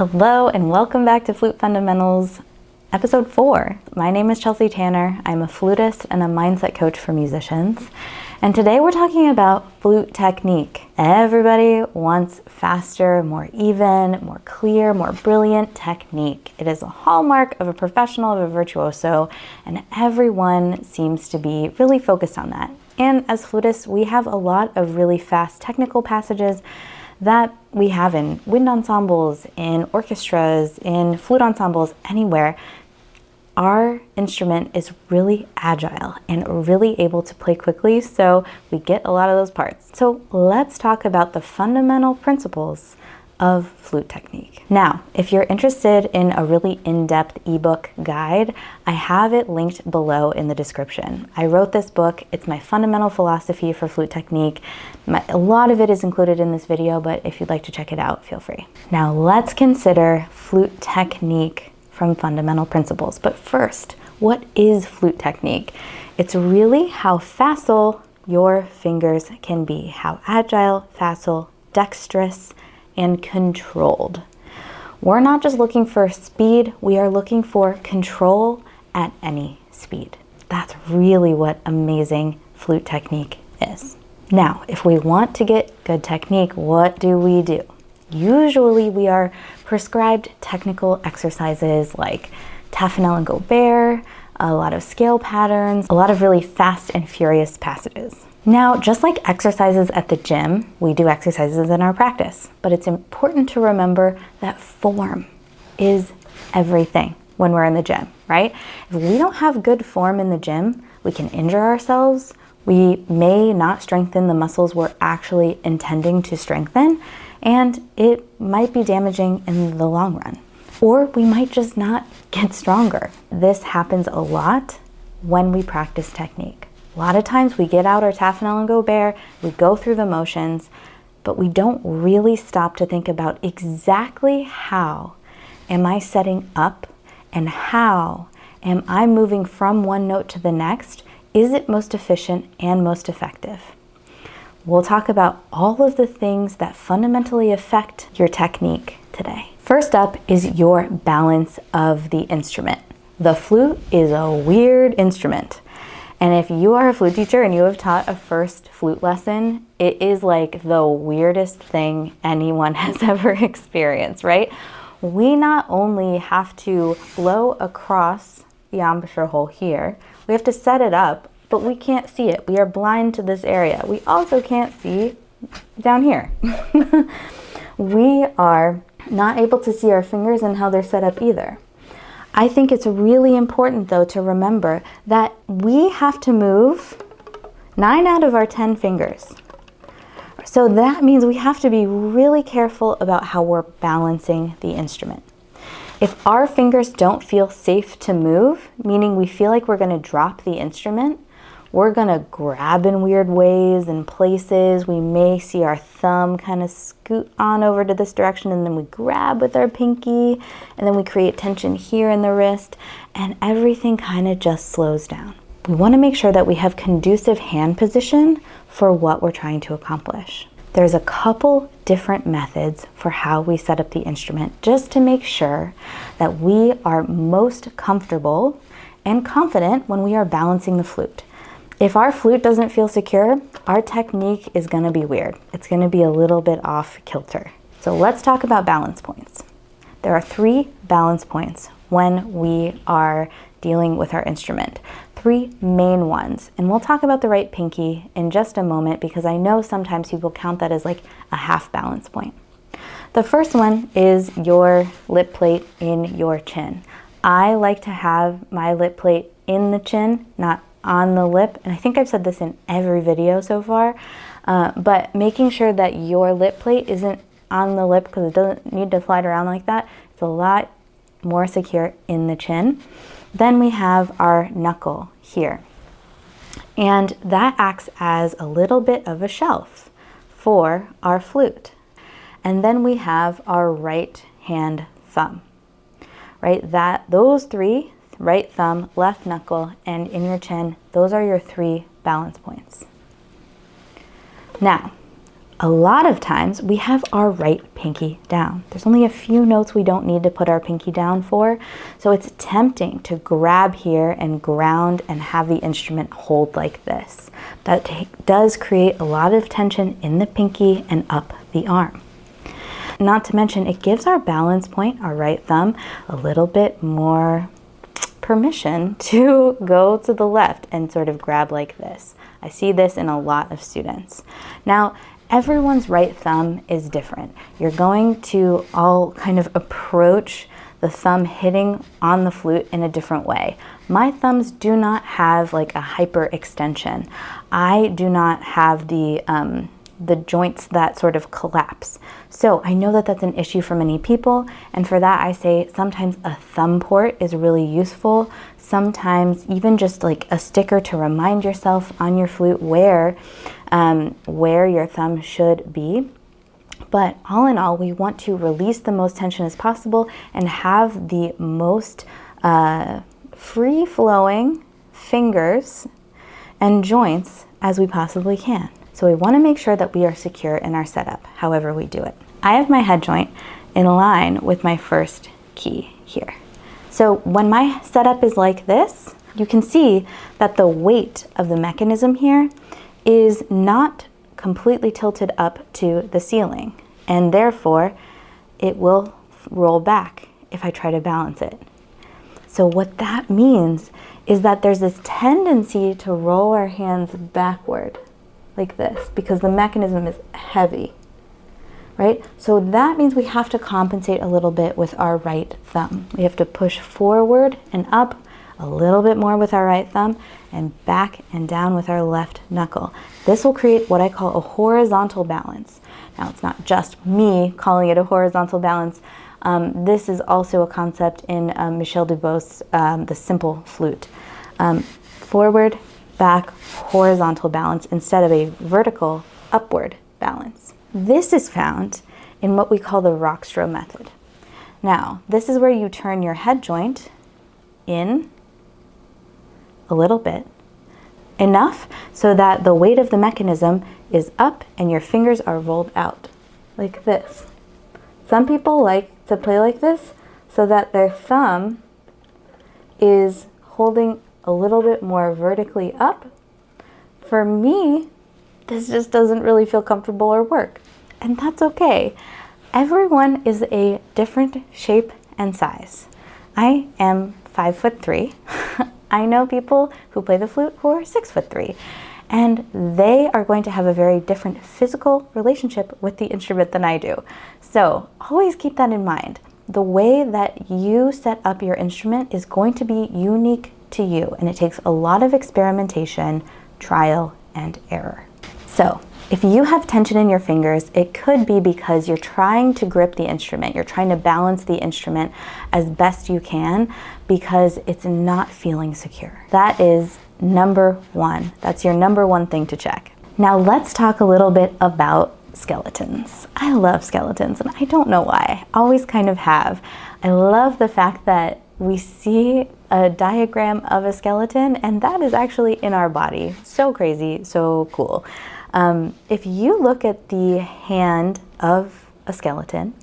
Hello and welcome back to Flute Fundamentals, episode 4. My name is Chelsea Tanner. I'm a flutist and a mindset coach for musicians. And today we're talking about flute technique. Everybody wants faster, more even, more clear, more brilliant technique. It is a hallmark of a professional, of a virtuoso, and everyone seems to be really focused on that. And as flutists, we have a lot of really fast technical passages that we have in wind ensembles, in orchestras, in flute ensembles, anywhere. Our instrument is really agile and really able to play quickly, so we get a lot of those parts. So let's talk about the fundamental principles of flute technique. Now, if you're interested in a really in-depth ebook guide, I have it linked below in the description. I wrote this book. It's my fundamental philosophy for flute technique. A lot of it is included in this video, but if you'd like to check it out, feel free. Now let's consider flute technique from fundamental principles. But first, what is flute technique? It's really how facile your fingers can be, how agile, facile, dexterous, and controlled. We're not just looking for speed, we are looking for control at any speed. That's really what amazing flute technique is. Now, if we want to get good technique, what do? Usually we are prescribed technical exercises like Taffanel and Gobert, a lot of scale patterns, a lot of really fast and furious passages. Now, just like exercises at the gym, we do exercises in our practice, but it's important to remember that form is everything when we're in the gym, right? If we don't have good form in the gym, we can injure ourselves. We may not strengthen the muscles we're actually intending to strengthen, and it might be damaging in the long run. Or we might just not get stronger. This happens a lot when we practice technique. A lot of times we get out our Taffanel and Gobert, we go through the motions, but we don't really stop to think about exactly how am I setting up and how am I moving from one note to the next? Is it most efficient and most effective? We'll talk about all of the things that fundamentally affect your technique today. First up is your balance of the instrument. The flute is a weird instrument. And if you are a flute teacher and you have taught a first flute lesson, it is like the weirdest thing anyone has ever experienced, right? We not only have to blow across the embouchure hole here, we have to set it up, but we can't see it. We are blind to this area. We also can't see down here. We are not able to see our fingers and how they're set up either. I think it's really important though to remember that we have to move 9 out of our 10 fingers. So that means we have to be really careful about how we're balancing the instrument. If our fingers don't feel safe to move, meaning we feel like we're going to drop the instrument, we're going to grab in weird ways and places. We may see our thumb kind of scoot on over to this direction, and then we grab with our pinky, and then we create tension here in the wrist, and everything kind of just slows down. We want to make sure that we have conducive hand position for what we're trying to accomplish. There's a couple different methods for how we set up the instrument just to make sure that we are most comfortable and confident when we are balancing the flute. If our flute doesn't feel secure, our technique is going to be weird. It's going to be a little bit off kilter. So let's talk about balance points. There are 3 balance points when we are dealing with our instrument. 3 main ones. And we'll talk about the right pinky in just a moment because I know sometimes people count that as like a half balance point. The first one is your lip plate in your chin. I like to have my lip plate in the chin, not on the lip, and I think I've said this in every video so far, but making sure that your lip plate isn't on the lip because it doesn't need to slide around like that. It's a lot more secure in the chin. Then we have our knuckle here, and that acts as a little bit of a shelf for our flute. And then we have our right hand thumb, right? Those 3, right thumb, left knuckle, and in your chin, those are your 3 balance points. Now, A lot of times we have our right pinky down. There's only a few notes we don't need to put our pinky down for, so it's tempting to grab here and ground and have the instrument hold like this. That does create a lot of tension in the pinky and up the arm. Not to mention, it gives our balance point, our right thumb, a little bit more permission to go to the left and sort of grab like this. I see this in a lot of students. Now, everyone's right thumb is different. You're going to all kind of approach the thumb hitting on the flute in a different way. My thumbs do not have like a hyper extension. I do not have the joints that sort of collapse. So I know that that's an issue for many people, and for that I say sometimes a thumb port is really useful. Sometimes even just like a sticker to remind yourself on your flute where your thumb should be. But all in all, we want to release the most tension as possible and have the most free-flowing fingers and joints as we possibly can. So we want to make sure that we are secure in our setup, however we do it. I have my head joint in line with my first key here. So when my setup is like this, you can see that the weight of the mechanism here is not completely tilted up to the ceiling, and therefore it will roll back if I try to balance it. So what that means is that there's this tendency to roll our hands backward like this because the mechanism is heavy, right? So that means we have to compensate a little bit with our right thumb. We have to push forward and up a little bit more with our right thumb and back and down with our left knuckle. This will create what I call a horizontal balance. Now, it's not just me calling it a horizontal balance. This is also a concept in Michel Dubos's The Simple Flute. Forward, back, horizontal balance instead of a vertical upward balance. This is found in what we call the Rockstro method. Now, this is where you turn your head joint in a little bit, enough so that the weight of the mechanism is up and your fingers are rolled out like this. Some people like to play like this so that their thumb is holding a little bit more vertically up. For me, this just doesn't really feel comfortable or work, and that's okay. Everyone is a different shape and size. I am 5'3". I know people who play the flute who are 6'3", and they are going to have a very different physical relationship with the instrument than I do. So always keep that in mind. The way that you set up your instrument is going to be unique to you, and it takes a lot of experimentation, trial, and error. So if you have tension in your fingers, it could be because you're trying to grip the instrument. You're trying to balance the instrument as best you can because it's not feeling secure. That is number one. That's your number one thing to check. Now let's talk a little bit about skeletons. I love skeletons, and I don't know why. I always kind of have. I love the fact that we see a diagram of a skeleton, and that is actually in our body. So crazy, so cool. If you look at the hand of a skeleton,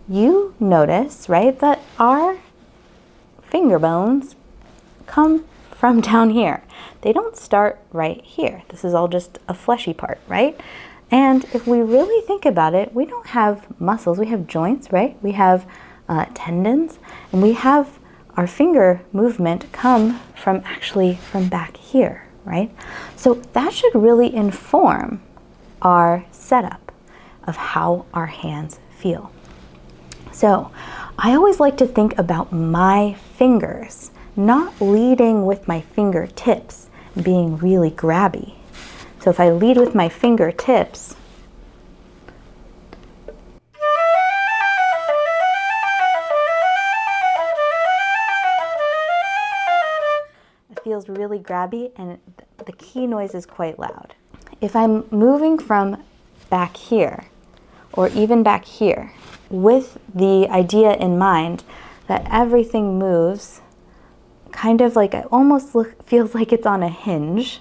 you notice, right, that our finger bones come from down here. They don't start right here. This is all just a fleshy part, right? And if we really think about it, we don't have muscles, we have joints, right? We have tendons, and we have our finger movement come from back here, right? So that should really inform our setup of how our hands feel. So I always like to think about my fingers, not leading with my fingertips, being really grabby. So if I lead with my fingertips, it feels really grabby and the key noise is quite loud. If I'm moving from back here or even back here with the idea in mind that everything moves kind of like it almost feels like it's on a hinge,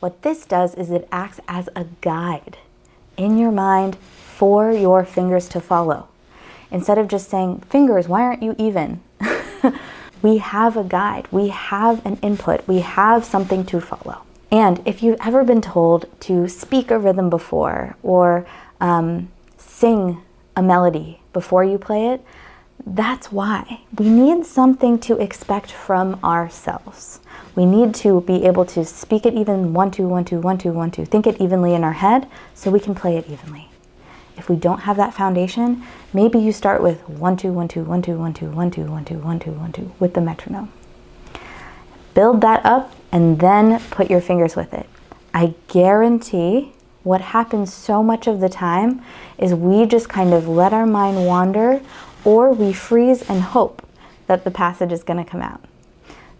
What this does is it acts as a guide in your mind for your fingers to follow. Instead of just saying, fingers, why aren't you even? We have a guide, we have an input, we have something to follow. And if you've ever been told to speak a rhythm before or sing a melody before you play it, that's why. We need something to expect from ourselves. We need to be able to speak it even 1, 2, 1, 2, 1, 2, 1, 2, think it evenly in our head so we can play it evenly. If we don't have that foundation, maybe you start with 1, 2, 1, 2, 1, 2, 1, 2, 1, 2, 1, 2, 1, 2, 1, 2 with the metronome. Build that up and then put your fingers with it. I guarantee what happens so much of the time is we just kind of let our mind wander, or we freeze and hope that the passage is going to come out.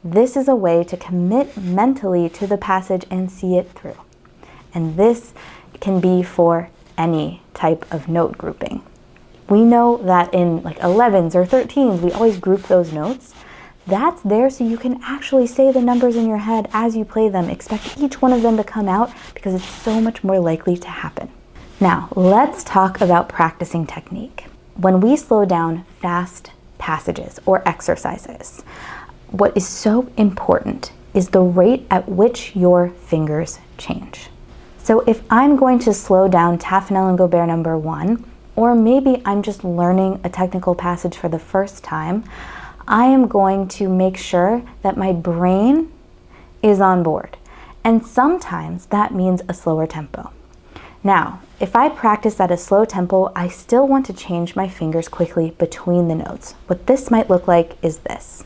This is a way to commit mentally to the passage and see it through. And this can be for any type of note grouping. We know that in like 11s or 13s, we always group those notes. That's there so you can actually say the numbers in your head as you play them. Expect each one of them to come out because it's so much more likely to happen. Now, let's talk about practicing technique. When we slow down fast passages or exercises, what is so important is the rate at which your fingers change. So if I'm going to slow down Taffanel and Gobert number 1, or maybe I'm just learning a technical passage for the first time, I am going to make sure that my brain is on board. And sometimes that means a slower tempo. Now, if I practice at a slow tempo, I still want to change my fingers quickly between the notes. What this might look like is this.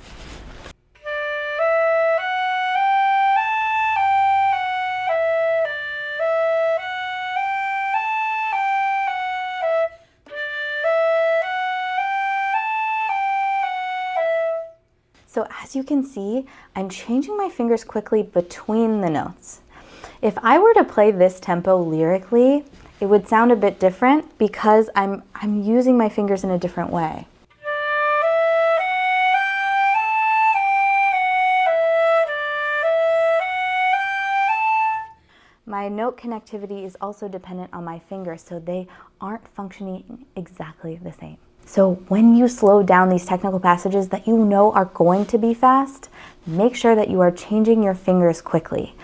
So as you can see, I'm changing my fingers quickly between the notes. If I were to play this tempo lyrically, it would sound a bit different because I'm using my fingers in a different way. My note connectivity is also dependent on my fingers, so they aren't functioning exactly the same. So when you slow down these technical passages that you know are going to be fast, make sure that you are changing your fingers quickly.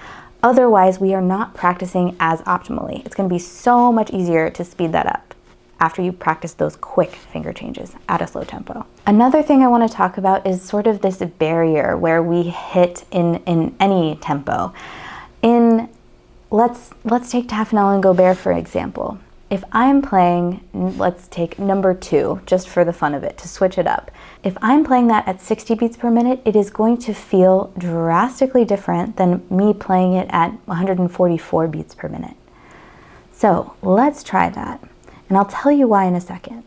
Otherwise, we are not practicing as optimally. It's going to be so much easier to speed that up after you practice those quick finger changes at a slow tempo. Another thing I want to talk about is sort of this barrier where we hit in any tempo. Let's take Taffanel and Gobert for example. If I'm playing, let's take number 2, just for the fun of it, to switch it up. If I'm playing that at 60 beats per minute, it is going to feel drastically different than me playing it at 144 beats per minute. So let's try that, and I'll tell you why in a second.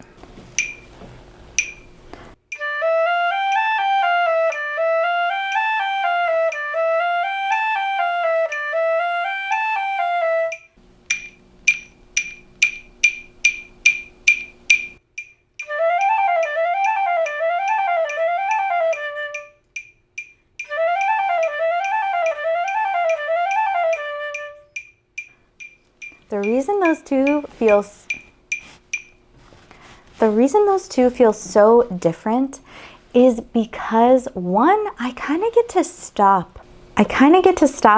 The reason those two feel so different is because one, I kind of get to stop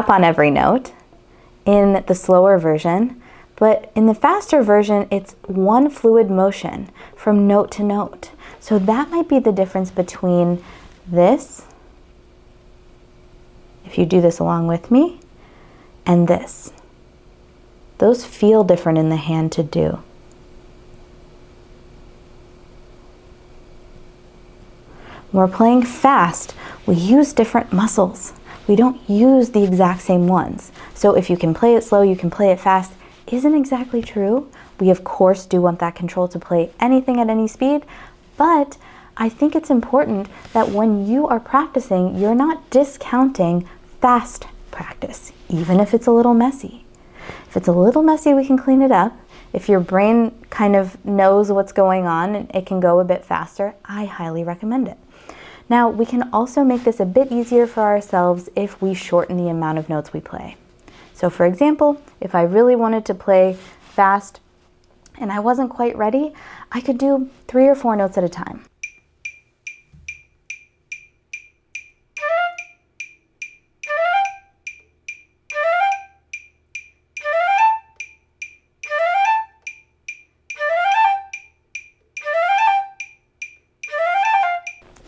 on every note in the slower version, but in the faster version, it's one fluid motion from note to note. So that might be the difference between this, if you do this along with me, and this. Those feel different in the hand to do. When we're playing fast, we use different muscles. We don't use the exact same ones. So if you can play it slow, you can play it fast, isn't exactly true. We of course do want that control to play anything at any speed, but I think it's important that when you are practicing, you're not discounting fast practice, even if it's a little messy. If it's a little messy, we can clean it up. If your brain kind of knows what's going on and it can go a bit faster, I highly recommend it. Now, we can also make this a bit easier for ourselves if we shorten the amount of notes we play. So for example, if I really wanted to play fast and I wasn't quite ready, I could do 3 or 4 notes at a time.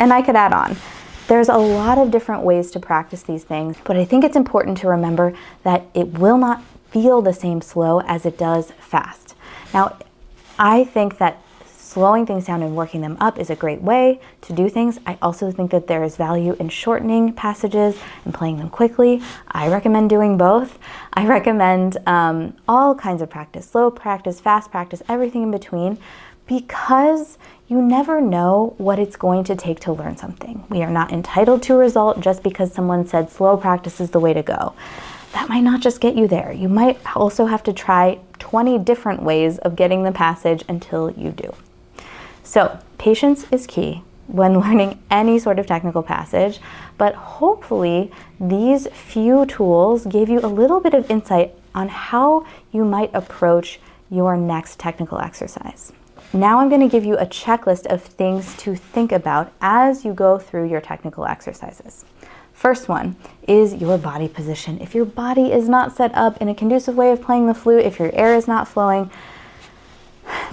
And I could add on. There's a lot of different ways to practice these things, but I think it's important to remember that it will not feel the same slow as it does fast. Now, I think that slowing things down and working them up is a great way to do things. I also think that there is value in shortening passages and playing them quickly. I recommend doing both. I recommend all kinds of practice, slow practice, fast practice, everything in between, because you never know what it's going to take to learn something. We are not entitled to a result just because someone said slow practice is the way to go. That might not just get you there. You might also have to try 20 different ways of getting the passage until you do. So patience is key when learning any sort of technical passage, but hopefully these few tools gave you a little bit of insight on how you might approach your next technical exercise. Now I'm going to give you a checklist of things to think about as you go through your technical exercises. First one is your body position. If your body is not set up in a conducive way of playing the flute, if your air is not flowing,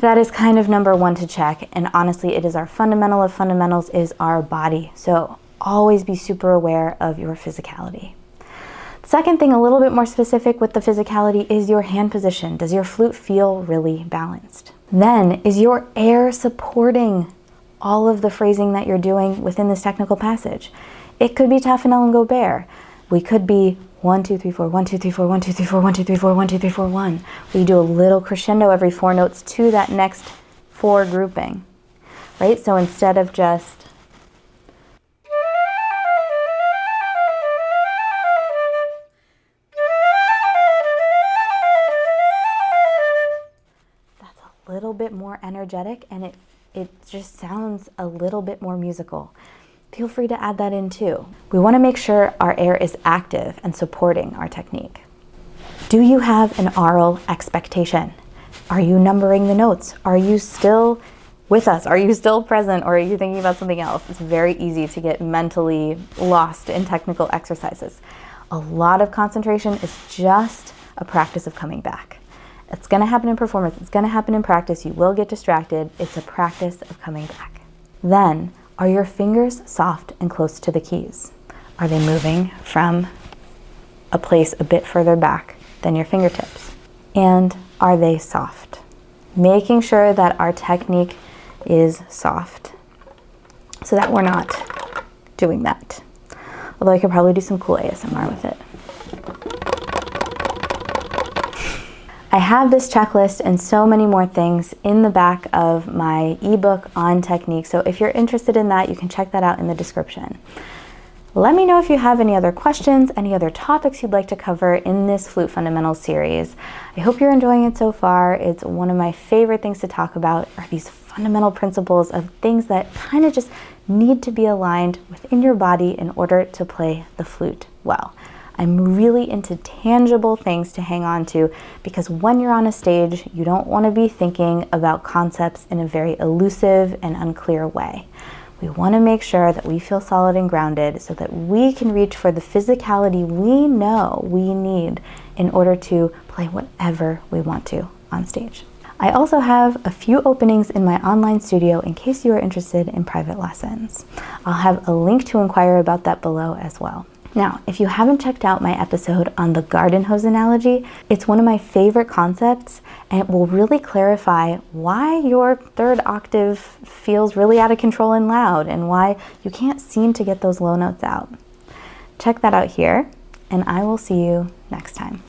that is kind of number one to check. And honestly, it is our fundamental of fundamentals is our body. So always be super aware of your physicality. Second thing, a little bit more specific with the physicality, is your hand position. Does your flute feel really balanced? Then, is your air supporting all of the phrasing that you're doing within this technical passage? It could be Taffanel and Gobert. We could be 1, 2, 3, 4, 1, 2, 3, 4, 1, 2, 3, 4, 1, 2, 3, 4, 1, 2, 3, 4, 1. We do a little crescendo every 4 notes to that next 4 grouping, right? So instead of just a little bit more energetic, and it just sounds a little bit more musical. Feel free to add that in too. We want to make sure our air is active and supporting our technique. Do you have an aural expectation? Are you numbering the notes? Are you still with us? Are you still present, or are you thinking about something else? It's very easy to get mentally lost in technical exercises. A lot of concentration is just a practice of coming back. It's going to happen in performance. It's going to happen in practice. You will get distracted. It's a practice of coming back. Then, are your fingers soft and close to the keys? Are they moving from a place a bit further back than your fingertips? And are they soft? Making sure that our technique is soft so that we're not doing that. Although I could probably do some cool ASMR with it. I have this checklist and so many more things in the back of my ebook on technique, so if you're interested in that, you can check that out in the description. Let me know if you have any other questions, any other topics you'd like to cover in this Flute Fundamentals series. I hope you're enjoying it so far. It's one of my favorite things to talk about, are these fundamental principles of things that kind of just need to be aligned within your body in order to play the flute well. I'm really into tangible things to hang on to, because when you're on a stage, you don't want to be thinking about concepts in a very elusive and unclear way. We want to make sure that we feel solid and grounded so that we can reach for the physicality we know we need in order to play whatever we want to on stage. I also have a few openings in my online studio in case you are interested in private lessons. I'll have a link to inquire about that below as well. Now, if you haven't checked out my episode on the garden hose analogy, it's one of my favorite concepts, and it will really clarify why your third octave feels really out of control and loud, and why you can't seem to get those low notes out. Check that out here, and I will see you next time.